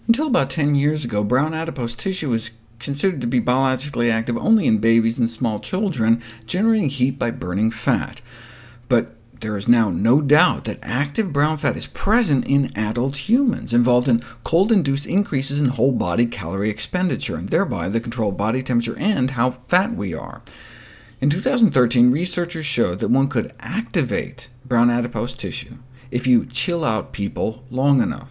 Until about 10 years ago, brown adipose tissue was considered to be biologically active only in babies and small children, generating heat by burning fat. But there is now no doubt that active brown fat is present in adult humans, involved in cold-induced increases in whole-body calorie expenditure, and thereby the control of body temperature and how fat we are. In 2013, researchers showed that one could activate brown adipose tissue if you chill out people long enough.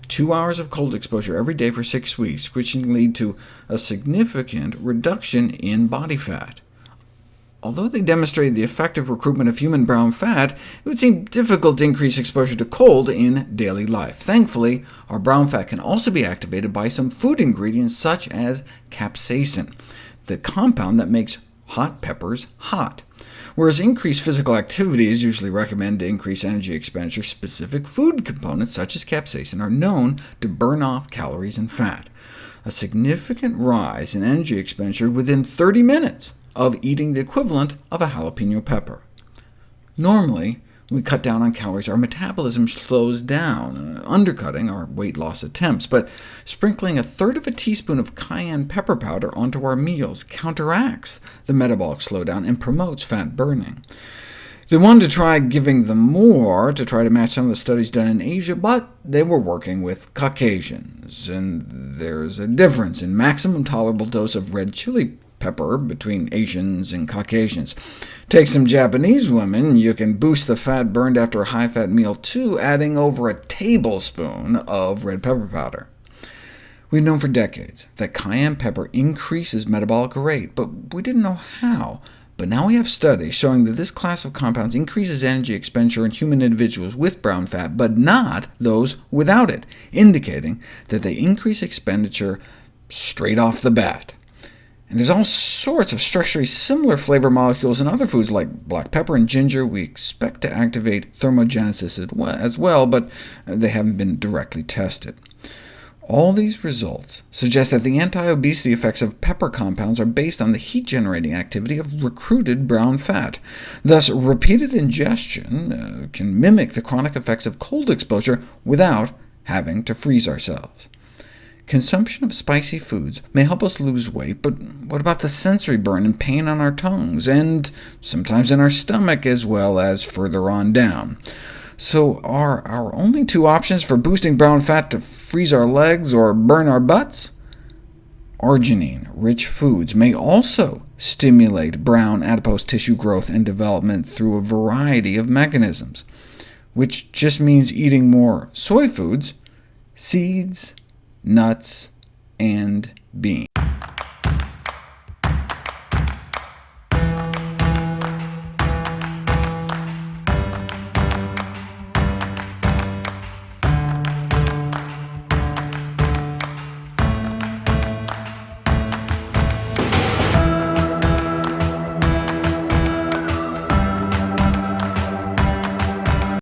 2 hours of cold exposure every day for 6 weeks, which can lead to a significant reduction in body fat. Although they demonstrated the effective recruitment of human brown fat, it would seem difficult to increase exposure to cold in daily life. Thankfully, our brown fat can also be activated by some food ingredients such as capsaicin, the compound that makes hot peppers hot. Whereas increased physical activity is usually recommended to increase energy expenditure, specific food components such as capsaicin are known to burn off calories and fat. A significant rise in energy expenditure within 30 minutes of eating the equivalent of a jalapeno pepper. Normally, when we cut down on calories, our metabolism slows down, undercutting our weight loss attempts, but sprinkling 1/3 of a teaspoon of cayenne pepper powder onto our meals counteracts the metabolic slowdown and promotes fat burning. They wanted to try giving them more to try to match some of the studies done in Asia, but they were working with Caucasians, and there's a difference in maximum tolerable dose of red chili pepper between Asians and Caucasians. Take some Japanese women, you can boost the fat burned after a high-fat meal too, adding over a tablespoon of red pepper powder. We've known for decades that cayenne pepper increases metabolic rate, but we didn't know how. But now we have studies showing that this class of compounds increases energy expenditure in human individuals with brown fat, but not those without it, indicating that they increase expenditure straight off the bat. And there's all sorts of structurally similar flavor molecules in other foods like black pepper and ginger we expect to activate thermogenesis as well, but they haven't been directly tested. All these results suggest that the anti-obesity effects of pepper compounds are based on the heat-generating activity of recruited brown fat. Thus, repeated ingestion can mimic the chronic effects of cold exposure without having to freeze ourselves. Consumption of spicy foods may help us lose weight, but what about the sensory burn and pain on our tongues, and sometimes in our stomach, as well as further on down? So are our only two options for boosting brown fat to freeze our legs or burn our butts? Arginine-rich foods may also stimulate brown adipose tissue growth and development through a variety of mechanisms, which just means eating more soy foods, seeds, nuts, and beans.